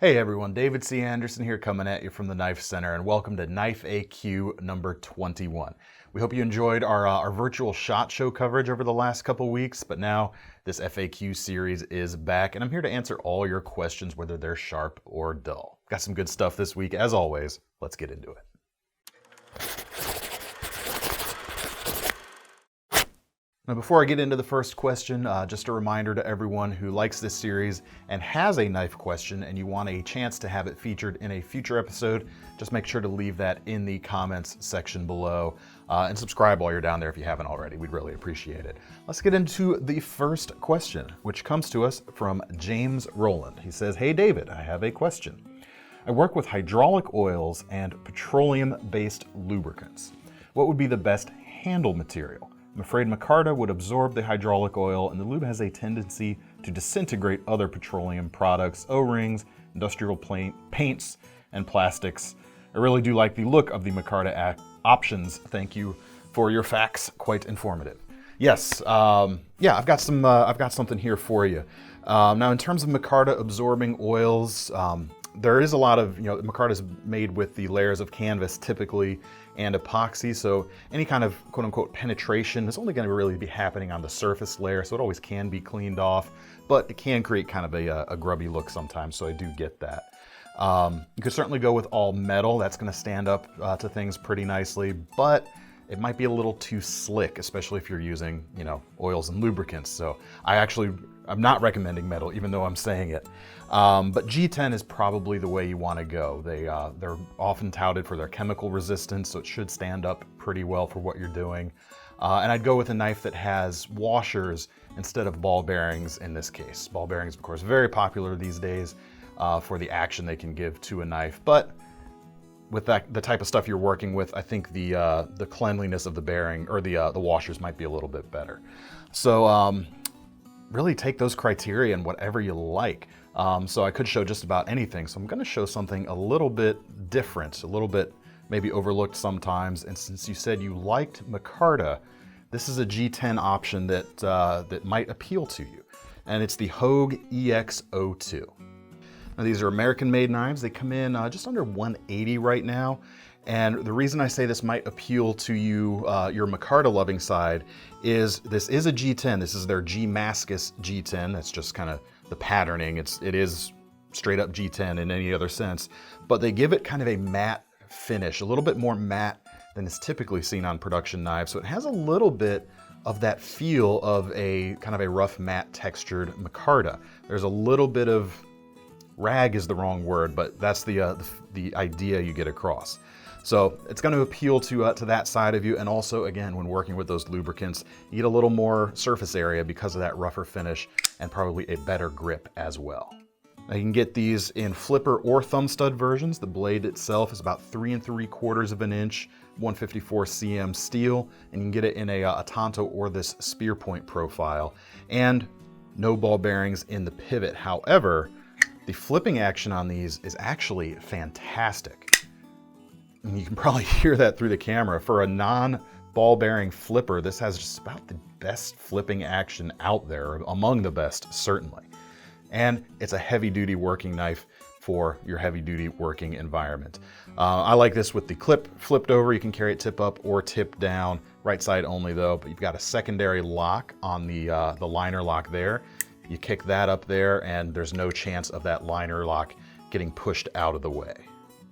Hey everyone, David C. Anderson here coming at you from the Knife Center, and welcome to Knife AQ number 21. We hope you enjoyed our virtual SHOT Show coverage over the last couple weeks, but now this FAQ series is back, and I'm here to answer all your questions, whether they're sharp or dull. Got some good stuff this week, as always. Let's get into it. Now, before I get into the first question, just a reminder to everyone who likes this series and has a knife question and you want a chance to have it featured in a future episode, just make sure to leave that in the comments section below and subscribe while you're down there if you haven't already. We'd really appreciate it. Let's get into the first question, which comes to us from James Rowland. He says, "Hey David, I have a question. I work with hydraulic oils and petroleum-based lubricants. What would be the best handle material? I'm afraid micarta would absorb the hydraulic oil, and the lube has a tendency to disintegrate other petroleum products, O-rings, industrial paints, and plastics. I really do like the look of the micarta options. Thank you for your facts. Quite informative." Yes, I've got something here for you. Now, in terms of micarta absorbing oils, there is a lot of, micarta is made with the layers of canvas typically and epoxy, so any kind of quote-unquote penetration is only going to really be happening on the surface layer, so it always can be cleaned off, but it can create kind of a grubby look sometimes, so I do get that. You could certainly go with all metal. That's going to stand up to things pretty nicely, but it might be a little too slick, especially if you're using, oils and lubricants. So I'm not recommending metal, even though I'm saying it. But G10 is probably the way you want to go. They're often touted for their chemical resistance, so it should stand up pretty well for what you're doing. And I'd go with a knife that has washers instead of ball bearings in this case. Ball bearings, of course, very popular these days for the action they can give to a knife. But with the type of stuff you're working with, I think the cleanliness of the bearing or the washers might be a little bit better. So really take those criteria and whatever you like. So I could show just about anything. So I'm going to show something a little bit different, a little bit maybe overlooked sometimes. And since you said you liked micarta, this is a G10 option that might appeal to you, and it's the Hogue EX02. Now, these are American-made knives. They come in just under $180 right now. And the reason I say this might appeal to you, your micarta-loving side, is this is a G10. This is their G-Mascus G10. That's just kind of the patterning. It is straight up G10 in any other sense. But they give it kind of a matte finish, a little bit more matte than is typically seen on production knives. So it has a little bit of that feel of a kind of a rough matte textured micarta. There's a little bit of rag is the wrong word, but that's the idea you get across. So it's going to appeal to that side of you, and also, again, when working with those lubricants, you get a little more surface area because of that rougher finish, and probably a better grip as well. Now, you can get these in flipper or thumb stud versions. The blade itself is about 3 3/4 of an inch, 154 cm steel, and you can get it in a Tonto or this spear point profile, and no ball bearings in the pivot. However, the flipping action on these is actually fantastic. And you can probably hear that through the camera. For a non-ball bearing flipper, this has just about the best flipping action out there, among the best, certainly. And it's a heavy-duty working knife for your heavy-duty working environment. I like this with the clip flipped over. You can carry it tip up or tip down, right side only though, but you've got a secondary lock on the liner lock there. You kick that up there, and there's no chance of that liner lock getting pushed out of the way.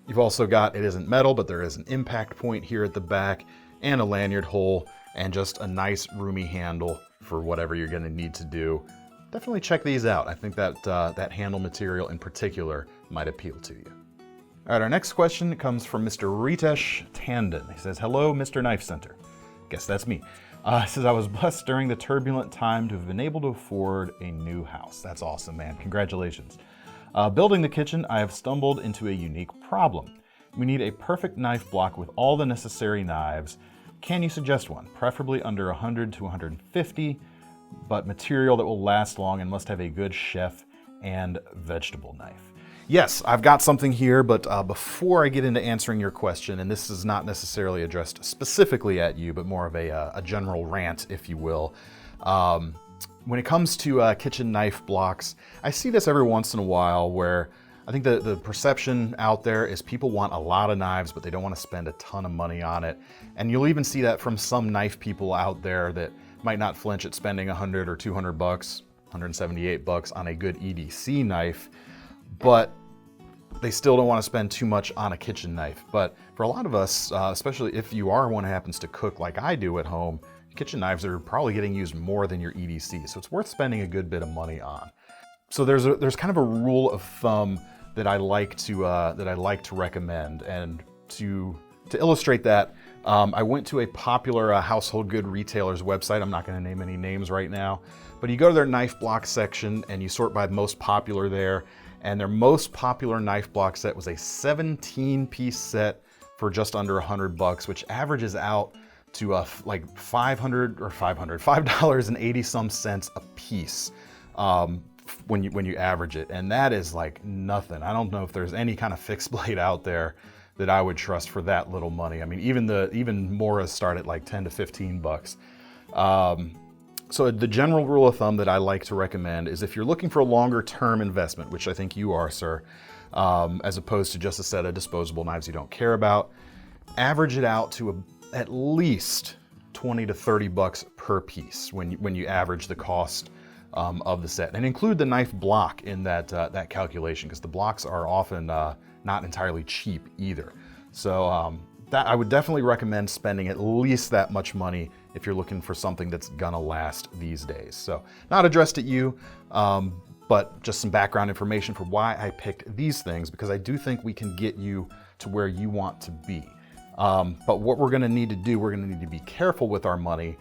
You've also got, it isn't metal, but there is an impact point here at the back, and a lanyard hole, and just a nice roomy handle for whatever you're going to need to do. Definitely check these out. I think that that handle material in particular might appeal to you. All right, our next question comes from Mr. Ritesh Tandon. He says, "Hello, Mr. Knife Center." Guess that's me. He says, "I was blessed during the turbulent time to have been able to afford a new house." That's awesome, man. Congratulations. Building the kitchen, I have stumbled into a unique problem. We need a perfect knife block with all the necessary knives. Can you suggest one? Preferably under 100 to 150, but material that will last long and must have a good chef and vegetable knife. Yes, I've got something here, but before I get into answering your question, and this is not necessarily addressed specifically at you, but more of a general rant, if you will. When it comes to kitchen knife blocks, I see this every once in a while where I think the perception out there is people want a lot of knives, but they don't want to spend a ton of money on it. And you'll even see that from some knife people out there that might not flinch at spending 100 or 200 bucks, 178 bucks on a good EDC knife, but they still don't want to spend too much on a kitchen knife. But for a lot of us, especially if you are one who happens to cook like I do at home, kitchen knives are probably getting used more than your EDC, so it's worth spending a good bit of money on. So there's kind of a rule of thumb that I like to recommend, and to illustrate that, I went to a popular household good retailer's website. I'm not going to name any names right now, but you go to their knife block section and you sort by most popular there, and their most popular knife block set was a 17-piece set for just under 100 bucks, which averages out to like $5.80 some a piece when you average it, and that is like nothing. I don't know if there's any kind of fixed blade out there that I would trust for that little money. I mean, even Moras start at like 10 to 15 bucks. So the general rule of thumb that I like to recommend is if you're looking for a longer term investment, which I think you are, sir, as opposed to just a set of disposable knives you don't care about, average it out to at least 20 to 30 bucks per piece when you average the cost of the set, and include the knife block in that calculation, because the blocks are often not entirely cheap either. So that I would definitely recommend spending at least that much money if you're looking for something that's gonna last these days. So not addressed at you, but just some background information for why I picked these things, because I do think we can get you to where you want to be. But what we're gonna need to do, we're gonna need to be careful with our money.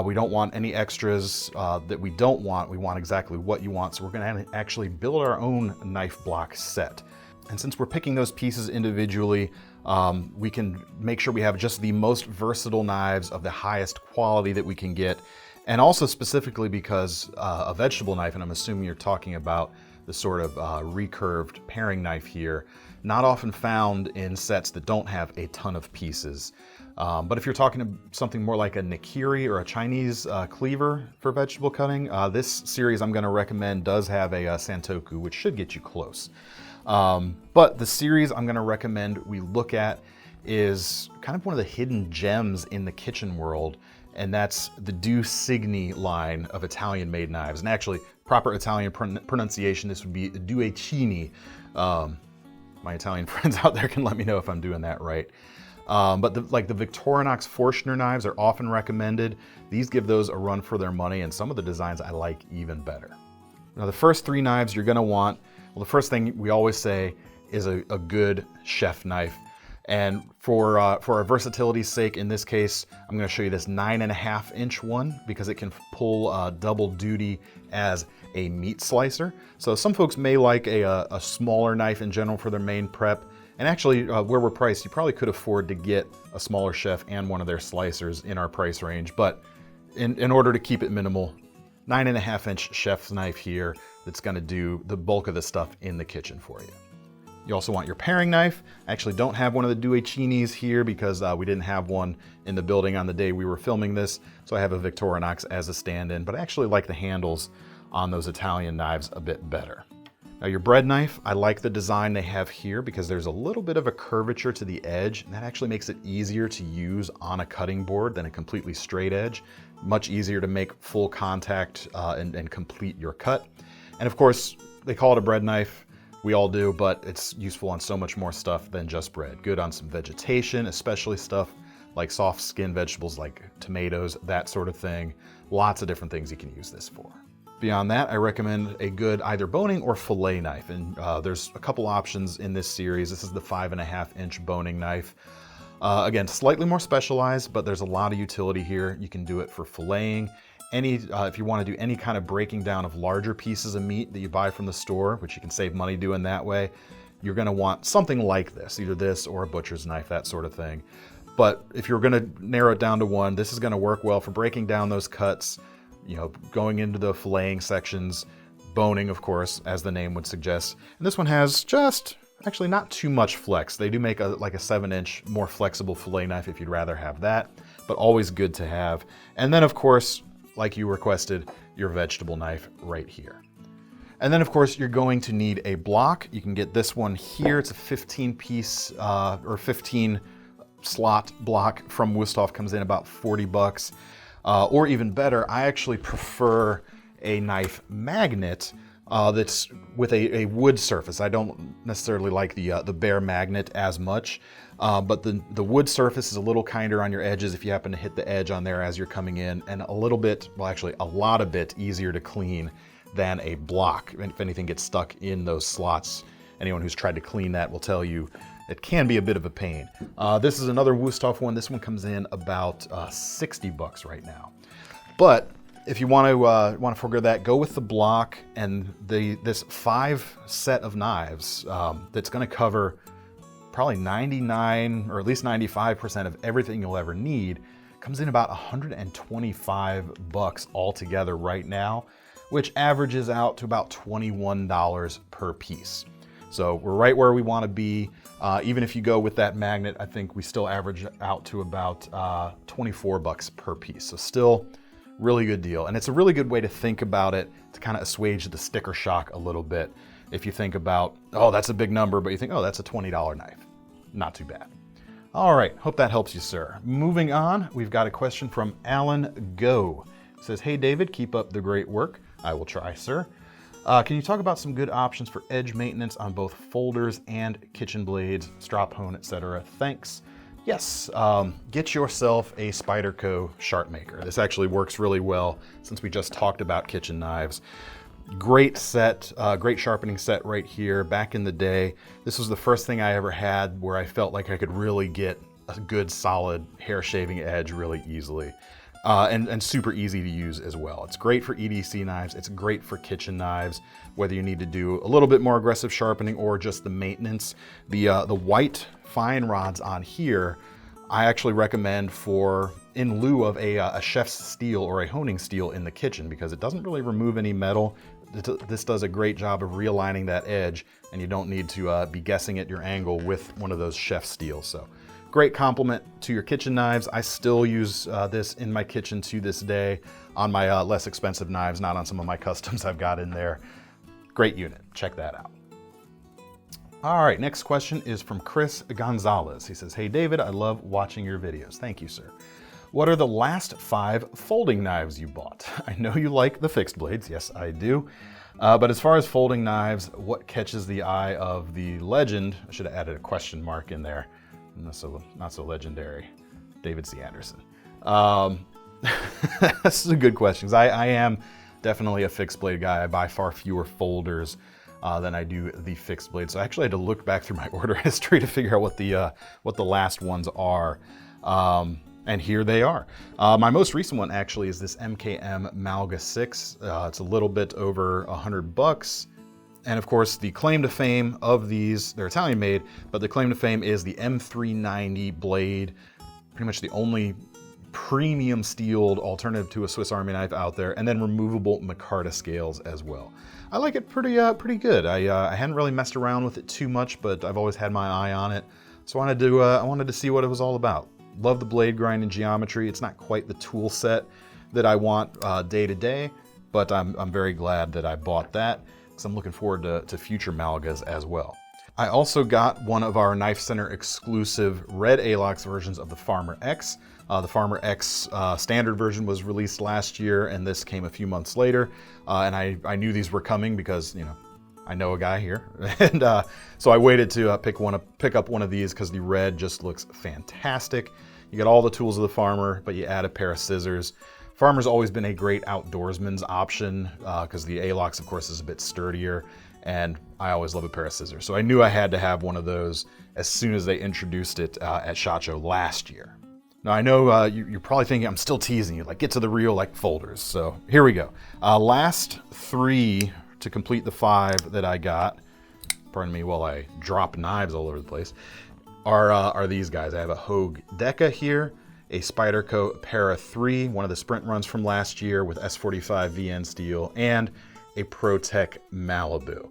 We don't want any extras that we don't want. We want exactly what you want. So we're gonna actually build our own knife block set. And since we're picking those pieces individually, we can make sure we have just the most versatile knives of the highest quality that we can get. And also specifically because a vegetable knife, and I'm assuming you're talking about the sort of recurved paring knife here, not often found in sets that don't have a ton of pieces. But if you're talking to something more like a Nikiri or a Chinese cleaver for vegetable cutting, this series I'm gonna recommend does have a Santoku, which should get you close. But the series I'm gonna recommend we look at is kind of one of the hidden gems in the kitchen world, and that's the Due Signi line of Italian-made knives. And actually, proper Italian pronunciation, this would be Due Cini. My Italian friends out there can let me know if I'm doing that right. But the Victorinox Forstner knives are often recommended. These give those a run for their money, and some of the designs I like even better. Now, the first three knives you're gonna want, well, the first thing we always say is a good chef knife. And for our versatility's sake, in this case, I'm gonna show you this 9.5-inch one, because it can pull double duty as a meat slicer. So some folks may like a smaller knife in general for their main prep. And actually, where we're priced, you probably could afford to get a smaller chef and one of their slicers in our price range. But in order to keep it minimal, 9.5-inch chef's knife here that's gonna do the bulk of the stuff in the kitchen for you. You also want your paring knife. I actually don't have one of the Due Cinis here because we didn't have one in the building on the day we were filming this. So I have a Victorinox as a stand-in, but I actually like the handles on those Italian knives a bit better. Now your bread knife, I like the design they have here because there's a little bit of a curvature to the edge, and that actually makes it easier to use on a cutting board than a completely straight edge. Much easier to make full contact and complete your cut. And of course, they call it a bread knife. We all do, but it's useful on so much more stuff than just bread. Good on some vegetation, especially stuff like soft skinned vegetables like tomatoes, that sort of thing. Lots of different things you can use this for. Beyond that, I recommend a good either boning or fillet knife. And there's a couple options in this series. This is the 5.5-inch boning knife. Again, slightly more specialized, but there's a lot of utility here. You can do it for filleting. If you want to do any kind of breaking down of larger pieces of meat that you buy from the store, which you can save money doing that way, you're going to want something like this, either this or a butcher's knife, that sort of thing. But if you're going to narrow it down to one, this is going to work well for breaking down those cuts, you know, going into the filleting sections, boning, of course, as the name would suggest. And this one has just, actually not too much flex. They do make like a 7-inch more flexible fillet knife if you'd rather have that, but always good to have. And then, of course, like you requested, your vegetable knife right here. And then of course you're going to need a block. You can get this one here. It's a 15 piece or 15 slot block from Wusthof, comes in about 40 bucks. Or even better, I actually prefer a knife magnet that's with a wood surface. I don't necessarily like the bare magnet as much, but the wood surface is a little kinder on your edges if you happen to hit the edge on there as you're coming in, and a little bit, well actually a lot of bit easier to clean than a block. If anything gets stuck in those slots, anyone who's tried to clean that will tell you it can be a bit of a pain. This is another Wusthof one. This one comes in about 60 bucks right now. But if you want to forego that, go with the block and this 5 set of knives that's going to cover probably 99 or at least 95% of everything you'll ever need. Comes in about 125 bucks altogether right now, which averages out to about $21 per piece. So we're right where we want to be. Even if you go with that magnet, I think we still average out to about 24 bucks per piece. So still really good deal. And it's a really good way to think about it to kind of assuage the sticker shock a little bit. If you think about, oh, that's a big number, but you think, oh, that's a $20 knife. Not too bad. All right, hope that helps you, sir. Moving on, we've got a question from Alan Go. It says, hey, David, keep up the great work. I will try, sir. Can you talk about some good options for edge maintenance on both folders and kitchen blades, strop hone, etc.? Thanks. Yes, get yourself a Spyderco sharp maker. This actually works really well since we just talked about kitchen knives. Great set, great sharpening set right here. Back in the day, this was the first thing I ever had where I felt like I could really get a good solid hair shaving edge really easily. And super easy to use as well. It's great for EDC knives. It's great for kitchen knives, whether you need to do a little bit more aggressive sharpening or just the maintenance. The white fine rods on here, I actually recommend for in lieu of a chef's steel or a honing steel in the kitchen, because it doesn't really remove any metal. This does a great job of realigning that edge, and you don't need to be guessing at your angle with one of those chef steels. So great complement to your kitchen knives. I still use this in my kitchen to this day on my less expensive knives, not on some of my customs I've got in there. Great unit, check that out. All right, next question is from Chris Gonzalez. He says, hey David, I love watching your videos. Thank you, sir. What are the last 5 folding knives you bought? I know you like the fixed blades, yes I do. But as far as folding knives, what catches the eye of the legend? I should have added a question mark in there. Not so legendary, David C. Anderson. This is a good question, because I am definitely a fixed blade guy. I buy far fewer folders than I do the fixed blade. So I actually had to look back through my order history to figure out what the last ones are. And here they are. My most recent one actually is this MKM Malga 6. It's a little bit over 100 bucks. And of course, the claim to fame of these, they're Italian made, but the claim to fame is the M390 blade, pretty much the only premium steeled alternative to a Swiss Army knife out there, and then removable micarta scales as well. I like it pretty good. I hadn't really messed around with it too much, but I've always had my eye on it. So I wanted to see what it was all about. Love the blade grind and geometry. It's not quite the tool set that I want day to day, but I'm very glad that I bought that, because I'm looking forward to future Malgas as well. I also got one of our KnifeCenter exclusive red ALOX versions of the Farmer X. The Farmer X standard version was released last year, and this came a few months later. And I knew these were coming because, you know, I know a guy here. And so I waited to pick up one of these because the red just looks fantastic. You get all the tools of the Farmer, but you add a pair of scissors. Farmer's always been a great outdoorsman's option because the ALOX, of course, is a bit sturdier, and I always love a pair of scissors. So I knew I had to have one of those as soon as they introduced it at SHOT Show last year. Now I know you're probably thinking I'm still teasing you, like get to the real like folders. So here we go. Last 3 to complete the 5 that I got, pardon me while I drop knives all over the place, are these guys. I have a Hogue Deca here, a Spyderco Para 3, one of the sprint runs from last year with S45 VN steel, and a ProTech Malibu.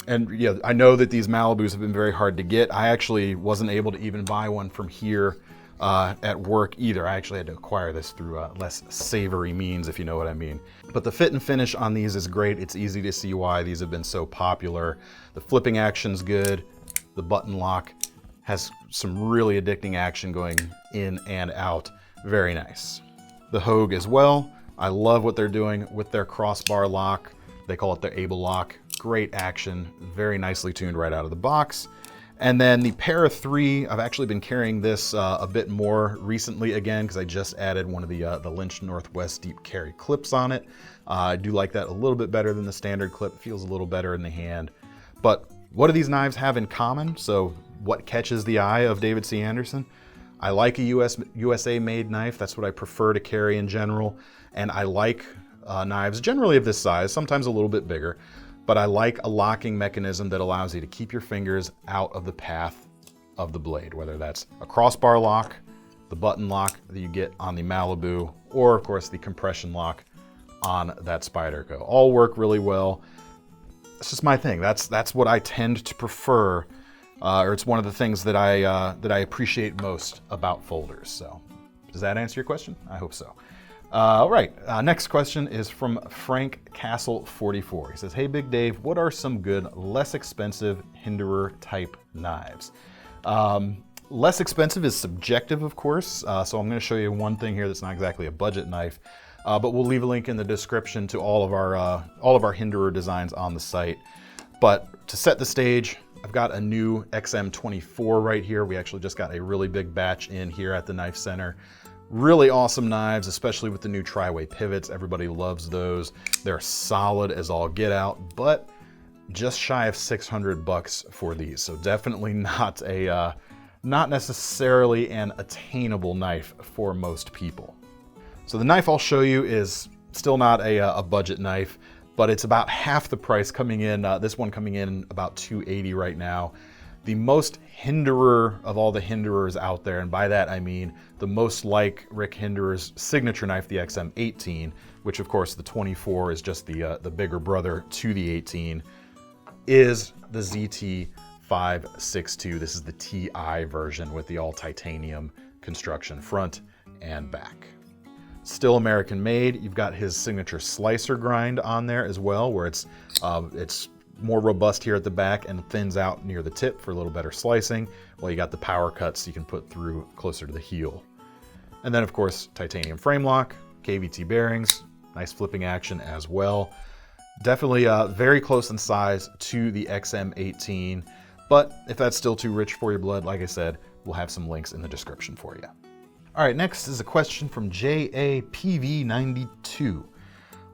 And yeah, I know that these Malibus have been very hard to get. I actually wasn't able to even buy one from here at work either. I actually had to acquire this through less savory means, if you know what I mean. But the fit and finish on these is great. It's easy to see why these have been so popular. The flipping action's good. The button lock has some really addicting action going in and out. Very nice. The Hogue as well. I love what they're doing with their crossbar lock. They call it their Able lock. Great action, very nicely tuned right out of the box. And then the Para 3, I've actually been carrying this a bit more recently again because I just added one of the Lynch Northwest deep carry clips on it. I do like that a little bit better than the standard clip. It feels a little better in the hand. But what do these knives have in common? So what catches the eye of David C. Anderson? I like a USA made knife. That's what I prefer to carry in general. And I like knives generally of this size, sometimes a little bit bigger. But I like a locking mechanism that allows you to keep your fingers out of the path of the blade, whether that's a crossbar lock, the button lock that you get on the Malibu, or of course the compression lock on that Spyderco. All work really well. It's just my thing. That's what I tend to prefer, or it's one of the things that I appreciate most about folders. So, does that answer your question? I hope so. All right, next question is from Frank Castle 44. He says, hey Big Dave, what are some good, less expensive Hinderer type knives? Less expensive is subjective, of course, so I'm gonna show you one thing here that's not exactly a budget knife, but we'll leave a link in the description to all of our Hinderer designs on the site. But to set the stage, I've got a new XM24 right here. We actually just got a really big batch in here at the Knife Center. Really awesome knives, especially with the new tri-way pivots. Everybody loves those. They're solid as all get out, but just shy of $600 for these. So definitely not necessarily an attainable knife for most people. So the knife I'll show you is still not a budget knife, but it's about half the price coming in. This one coming in about $280 right now. The most Hinderer of all the Hinderers out there, and by that I mean the most like Rick Hinderer's signature knife, the XM18, which of course the 24 is just the bigger brother to the 18, is the ZT562. This is the TI version with the all titanium construction front and back. Still American made. You've got his signature slicer grind on there as well, where it's more robust here at the back and thins out near the tip for a little better slicing, while you got the power cuts you can put through closer to the heel. And then of course, titanium frame lock, KVT bearings, nice flipping action as well. Definitely very close in size to the XM18, but if that's still too rich for your blood, like I said, we'll have some links in the description for you. All right, next is a question from JAPV92.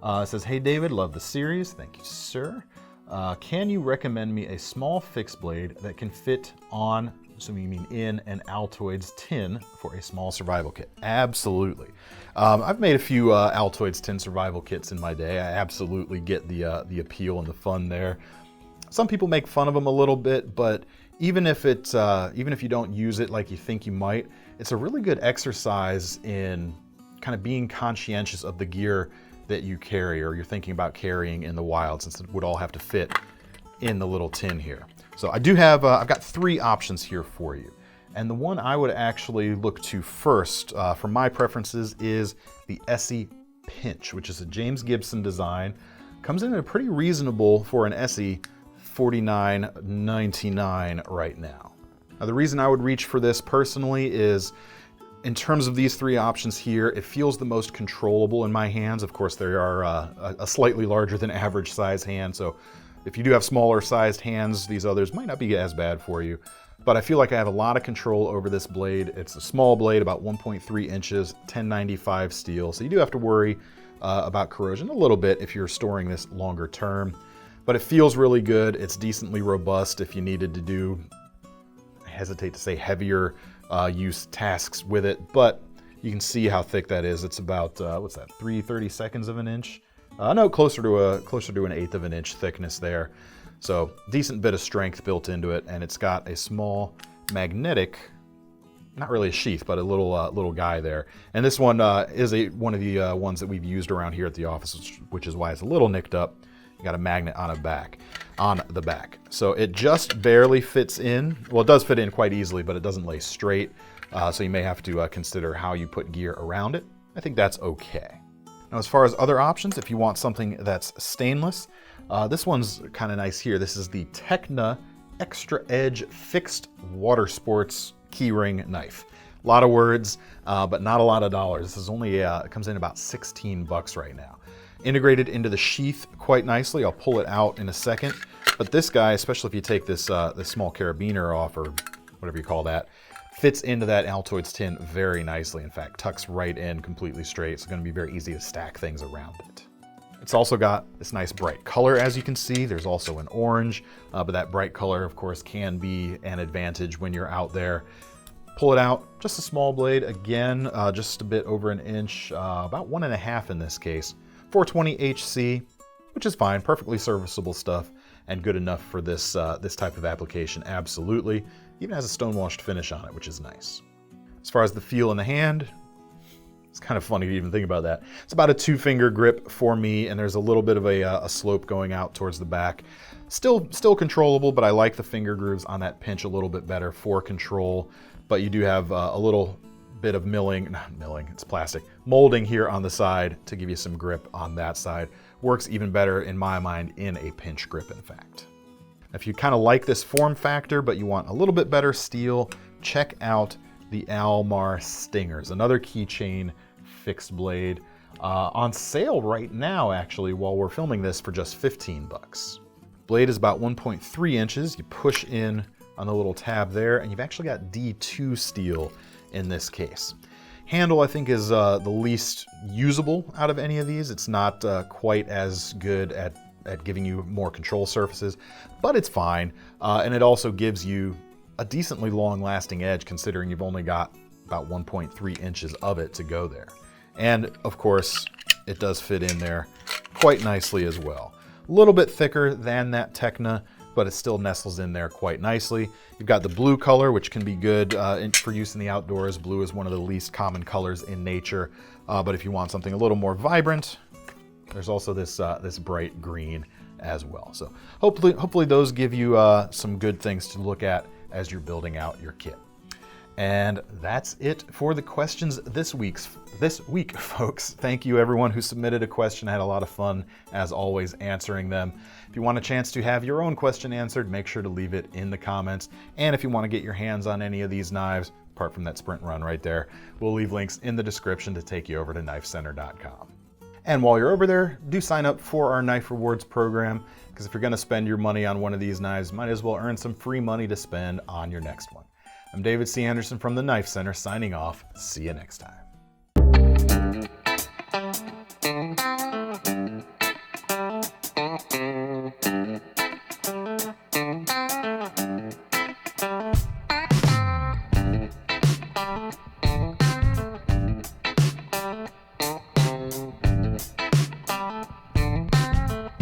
It says, hey David, love the series. Thank you, sir. Can you recommend me a small fixed blade that can fit on, assuming you mean in, an Altoids tin for a small survival kit? Absolutely. I've made a few Altoids Tin Survival Kits in my day. I absolutely get the appeal and the fun there. Some people make fun of them a little bit, but even if you don't use it like you think you might, it's a really good exercise in kind of being conscientious of the gear that you carry or you're thinking about carrying in the wild, since it would all have to fit in the little tin here. So I do have, I've got 3 options here for you. And the one I would actually look to first for my preferences is the Essie Pinch, which is a James Gibson design. Comes in at a pretty reasonable for an Essie, $49.99 right now. Now the reason I would reach for this personally is, in terms of these 3 options here, it feels the most controllable in my hands. Of course, there are a slightly larger than average size hand, so if you do have smaller sized hands, these others might not be as bad for you. But I feel like I have a lot of control over this blade. It's a small blade, about 1.3 inches, 1095 steel, so you do have to worry about corrosion a little bit if you're storing this longer term. But it feels really good. It's decently robust if you needed to do, I hesitate to say heavier use tasks with it, but you can see how thick that is. It's about what's that, 3/32 of an inch? No, closer to an 1/8 of an inch thickness there. So decent bit of strength built into it, and it's got a small magnetic, not really a sheath, but a little guy there. And this one is one of the ones that we've used around here at the office, which is why it's a little nicked up. You got a magnet on the back. So it just barely fits in. Well, it does fit in quite easily, but it doesn't lay straight. so you may have to consider how you put gear around it. I think that's okay. Now, as far as other options, if you want something that's stainless, this one's kind of nice here. This is the Tekna Extra Edge Fixed Water Sports Keyring Knife. A lot of words, but not a lot of dollars. This is only, it comes in about 16 bucks right now. Integrated into the sheath quite nicely. I'll pull it out in a second. But this guy, especially if you take this, this small carabiner off, or whatever you call that, fits into that Altoids tin very nicely. In fact, tucks right in completely straight. It's going to be very easy to stack things around it. It's also got this nice bright color, as you can see. There's also an orange, but that bright color, of course, can be an advantage when you're out there. Pull it out, just a small blade, again, just a bit over an inch, about 1.5 in this case. 420 HC, which is fine, perfectly serviceable stuff, and good enough for this, this type of application, absolutely. Even has a stone-washed finish on it, which is nice. As far as the feel in the hand, it's kind of funny to even think about that. It's about a 2-finger grip for me, and there's a little bit of a slope going out towards the back. Still controllable, but I like the finger grooves on that pinch a little bit better for control. But you do have a little bit of not milling, it's plastic, molding here on the side to give you some grip on that side. Works even better in my mind in a pinch grip, in fact. If you kind of like this form factor, but you want a little bit better steel, check out the Almar Stingers, another keychain fixed blade, on sale right now, actually, while we're filming this for just 15 bucks. Blade is about 1.3 inches. You push in on the little tab there, and you've actually got D2 steel in this case. Handle, I think, is the least usable out of any of these. It's not quite as good at giving you more control surfaces, but it's fine. And it also gives you a decently long-lasting edge, considering you've only got about 1.3 inches of it to go there. And of course, it does fit in there quite nicely as well. A little bit thicker than that Tekna, but it still nestles in there quite nicely. You've got the blue color, which can be good for use in the outdoors. Blue is one of the least common colors in nature, but if you want something a little more vibrant, there's also this this bright green as well. So hopefully those give you some good things to look at as you're building out your kit. And that's it for the questions this week, folks. Thank you everyone who submitted a question. I had a lot of fun, as always, answering them. If you want a chance to have your own question answered, make sure to leave it in the comments. And if you want to get your hands on any of these knives, apart from that sprint run right there, we'll leave links in the description to take you over to KnifeCenter.com. And while you're over there, do sign up for our Knife Rewards program, because if you're going to spend your money on one of these knives, might as well earn some free money to spend on your next one. I'm David C. Anderson from the Knife Center, signing off. See you next time.